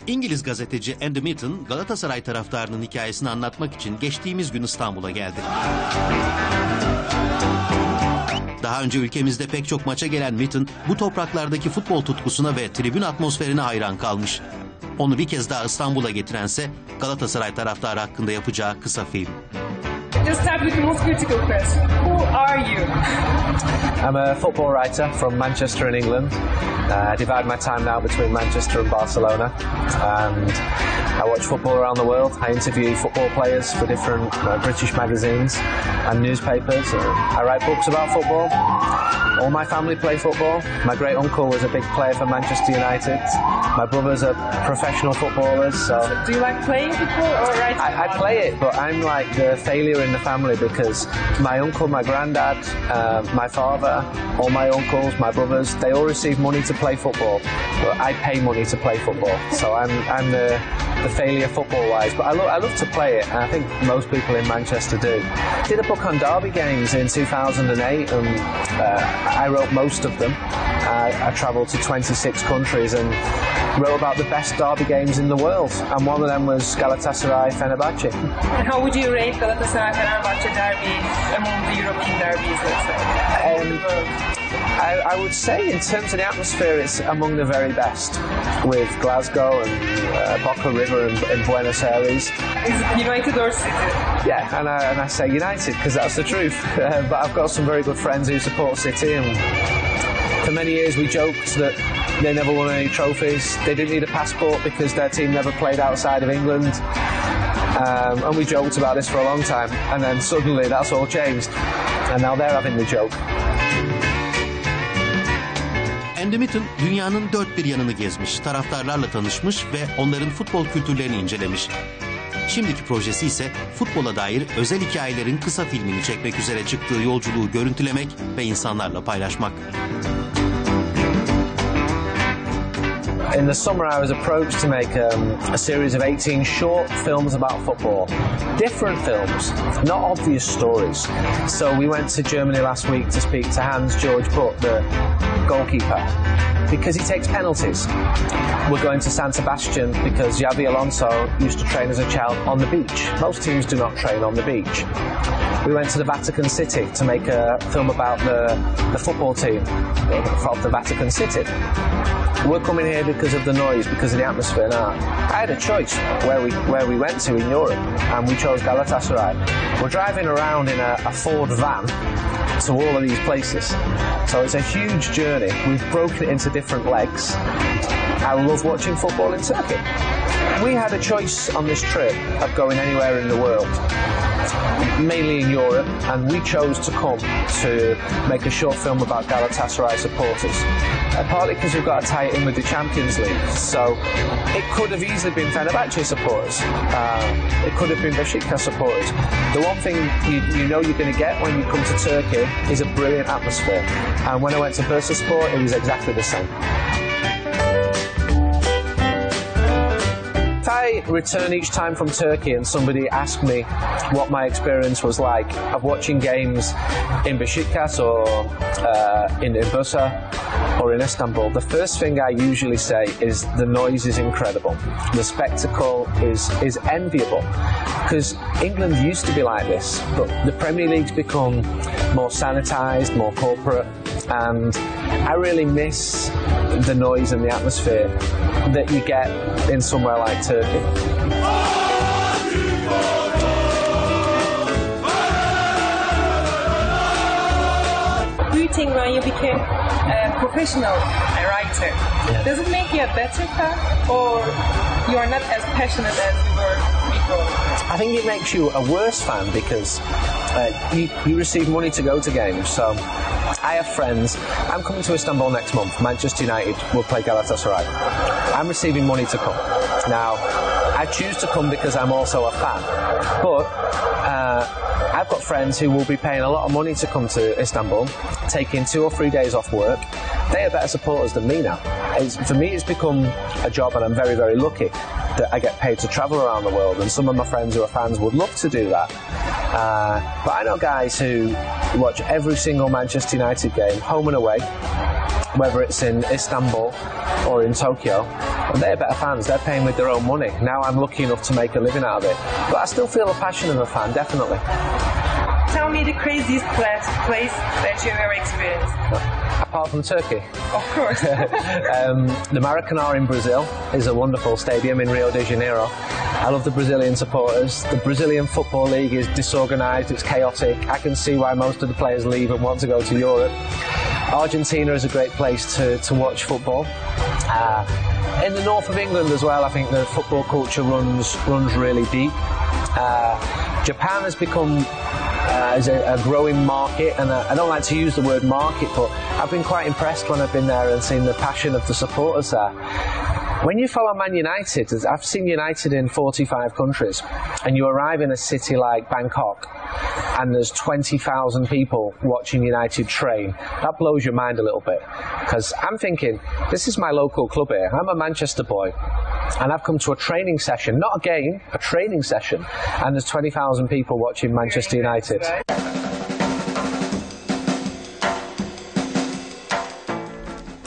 İngiliz gazeteci Andy Mitton, Galatasaray taraftarının hikayesini anlatmak için geçtiğimiz gün İstanbul'a geldi. Daha önce ülkemizde pek çok maça gelen Mitton, bu topraklardaki futbol tutkusuna ve tribün atmosferine hayran kalmış. Onu bir kez daha İstanbul'a getirense Galatasaray taraftarı hakkında yapacağı kısa film. Just start with the most critical question. Who are you? I'm a football writer from Manchester in England. I divide my time now between Manchester and Barcelona, and I watch football around the world. I interview football players for different British magazines and newspapers. I write books about football. All my family play football. My great uncle was a big player for Manchester United. My brothers are professional footballers. So do you like playing football or writing? I play it, but I'm like the failure in the family because my uncle, my granddad, my father, all my uncles, my brothers, they all receive money to play football, but I pay money to play football. So I'm the failure football-wise, but I love to play it, and I think most people in Manchester do. I did a book on derby games in 2008, and I wrote most of them. I travelled to 26 countries and wrote about the best derby games in the world, and one of them was Galatasaray-Fenerbahce. And how would you rate Galatasaray-Fenerbahce derby among the European derbies, let's say? I would say in terms of the atmosphere it's among the very best, with Glasgow and Boca River and Buenos Aires. Is it United or City? Yeah, and I say United because that's the truth, but I've got some very good friends who support City, and for many years we joked that they never won any trophies, they didn't need a passport because their team never played outside of England. And we joked about this for a long time, and then suddenly that's all changed, and now they're having the joke. Andy Mitton dünyanın dört bir yanını gezmiş, taraftarlarla tanışmış ve onların futbol kültürlerini incelemiş. Şimdiki projesi ise futbola dair özel hikayelerin kısa filmini çekmek üzere çıktığı yolculuğu görüntülemek ve insanlarla paylaşmak. In the summer I was approached to make a series of 18 short films about football. Different films, not obvious stories. So we went to Germany last week to speak to Hans-Georg Butt, the goalkeeper, because he takes penalties. We're going to San Sebastian because Xabi Alonso used to train as a child on the beach. Most teams do not train on the beach. We went to the Vatican City to make a film about the football team of the Vatican City. We're coming here because of the noise, because of the atmosphere now. I had a choice where we went to in Europe, and we chose Galatasaray. We're driving around in a Ford van to all of these places. So it's a huge journey. We've broken it into different legs. I love watching football in Turkey. We had a choice on this trip of going anywhere in the world, mainly in Europe, and we chose to come to make a short film about Galatasaray supporters. Partly because we've got to tie it in with the Champions League, so it could have easily been Fenerbahce supporters, it could have been Beşiktaş supporters. The one thing you know you're going to get when you come to Turkey is a brilliant atmosphere, and when I went to Bursaspor it was exactly the same. If I return each time from Turkey and somebody asked me what my experience was like of watching games in Beşiktaş or in Bursa or in Istanbul, the first thing I usually say is the noise is incredible. The spectacle is enviable, because England used to be like this, but the Premier League's become more sanitised, more corporate, and I really miss the noise and the atmosphere that you get in somewhere like Turkey. Do you think when you became a professional writer, does it make you a better fan, or you are not as passionate as you were before? I think it makes you a worse fan because you receive money to go to games. So I have friends. I'm coming to Istanbul next month. Manchester United will play Galatasaray. I'm receiving money to come. Now, I choose to come because I'm also a fan. But I've got friends who will be paying a lot of money to come to Istanbul, taking 2 or 3 days off work. They are better supporters than me now. For me, it's become a job, and I'm very, very lucky that I get paid to travel around the world, and some of my friends who are fans would love to do that. But I know guys who watch every single Manchester United game, home and away, whether it's in Istanbul or in Tokyo, They're better fans. They're paying with their own money. Now I'm lucky enough to make a living out of it. But I still feel the passion of a fan, definitely. Tell me the craziest place that you've ever experienced. Apart from Turkey. Of course. The Maracanã in Brazil is a wonderful stadium in Rio de Janeiro. I love the Brazilian supporters. The Brazilian Football League is disorganised, it's chaotic. I can see why most of the players leave and want to go to Europe. Argentina is a great place to watch football. In the north of England as well, I think the football culture runs really deep. Japan has become is a growing market, and I don't like to use the word market, but I've been quite impressed when I've been there and seen the passion of the supporters there. When you follow Man United, I've seen United in 45 countries, and you arrive in a city like Bangkok, and there's 20,000 people watching United train. That blows your mind a little bit, because I'm thinking, this is my local club here. I'm a Manchester boy, and I've come to a training session, not a game, a training session, and there's 20,000 people watching Manchester United.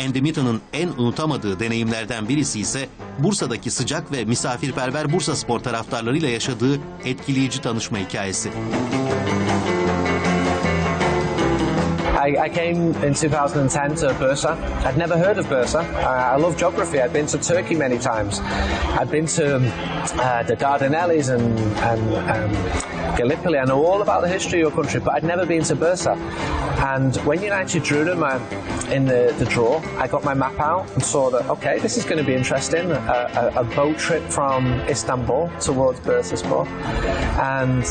Andy Mitton'un en unutamadığı deneyimlerden birisi ise Bursa'daki sıcak ve misafirperver Bursaspor taraftarlarıyla yaşadığı etkileyici tanışma hikayesi. I came in 2010 to Bursa. I'd never heard of Bursa. I love geography. I'd been to Turkey many times. I'd been to the Dardanelles and Gallipoli. I know all about the history of your country, but I'd never been to Bursa. And when United drew them in the draw, I got my map out and saw that, okay, this is going to be interesting. A boat trip from Istanbul towards Bursaspor. And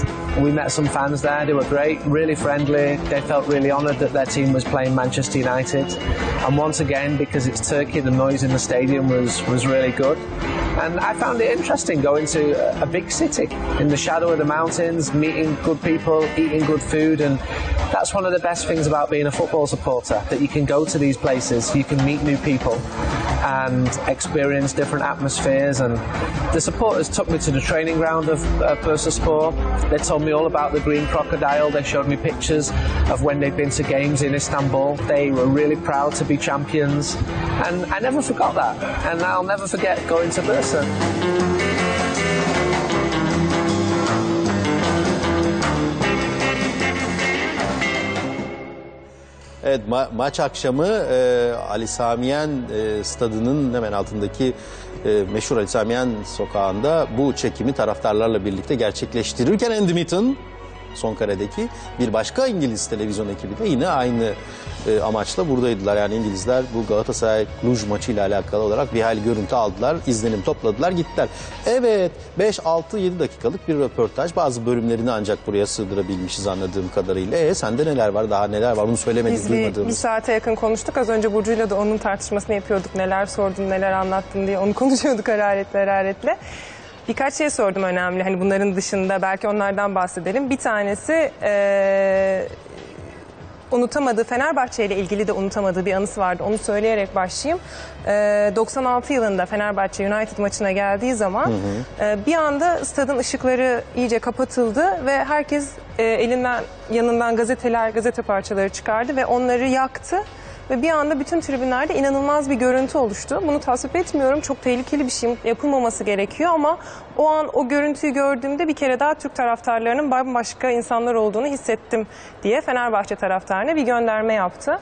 we met some fans there. They were great, really friendly. They felt really honoured that their team was playing Manchester United. And once again, because it's Turkey, the noise in the stadium was really good. And I found it interesting going to a big city in the shadow of the mountains, meeting good people, eating good food, and that's one of the best things about being a football supporter, that you can go to these places, you can meet new people and experience different atmospheres. And the supporters took me to the training ground of Bursaspor. They told me all about the green crocodile. They showed me pictures of when they'd been to games in Istanbul. They were really proud to be champions, and I never forgot that, and I'll never forget going to Bursa. Evet, maç akşamı Ali Samiyen stadının hemen altındaki meşhur Ali Samiyen sokağında bu çekimi taraftarlarla birlikte gerçekleştirirken Andy Mitton son karedeki bir başka İngiliz televizyon ekibi de yine aynı amaçla buradaydılar. Yani İngilizler bu Galatasaray Cluj maçıyla alakalı olarak bir hayli görüntü aldılar, izlenim topladılar, gittiler. Evet, 5, 6, 7 dakikalık bir röportaj. Bazı bölümlerini ancak buraya sığdırabilmişiz anladığım kadarıyla. Sende neler var, daha neler var, onu söylemedik, duymadığımız. Bir saate yakın konuştuk. Az önce Burcu'yla da onun tartışmasını yapıyorduk. Neler sordun, neler anlattın diye onu konuşuyorduk hararetle. Birkaç şey sordum önemli. Hani bunların dışında belki onlardan bahsedelim. Bir tanesi unutamadığı, Fenerbahçe ile ilgili de unutamadığı bir anısı vardı. Onu söyleyerek başlayayım. 96 yılında Fenerbahçe United maçına geldiği zaman bir anda stadın ışıkları iyice kapatıldı ve herkes elinden yanından gazete parçaları çıkardı ve onları yaktı. Ve bir anda bütün tribünlerde inanılmaz bir görüntü oluştu. Bunu tasvip etmiyorum. Çok tehlikeli bir şey, yapılmaması gerekiyor ama o an o görüntüyü gördüğümde bir kere daha Türk taraftarlarının bambaşka insanlar olduğunu hissettim diye Fenerbahçe taraftarına bir gönderme yaptı.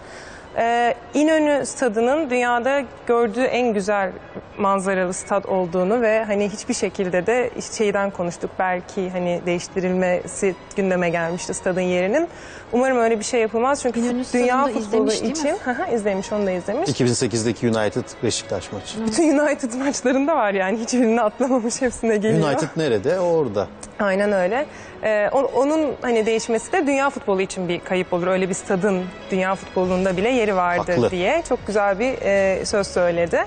İnönü stadının dünyada gördüğü en güzel manzaralı stad olduğunu ve hani hiçbir şekilde de şeyden konuştuk, belki hani değiştirilmesi gündeme gelmişti stadın yerinin. Umarım öyle bir şey yapılmaz çünkü dünya futbolu için izlemiş, onu da izlemiş. 2008'deki United Beşiktaş maçı. Bütün United maçlarında var yani, hiçbirini atlamamış, hepsine geliyor. United nerede? Orada. Aynen öyle. Onun hani değişmesi de dünya futbolu için bir kayıp olur. Öyle bir stadın dünya futbolunda bile yeri vardır diye çok güzel bir söz söyledi.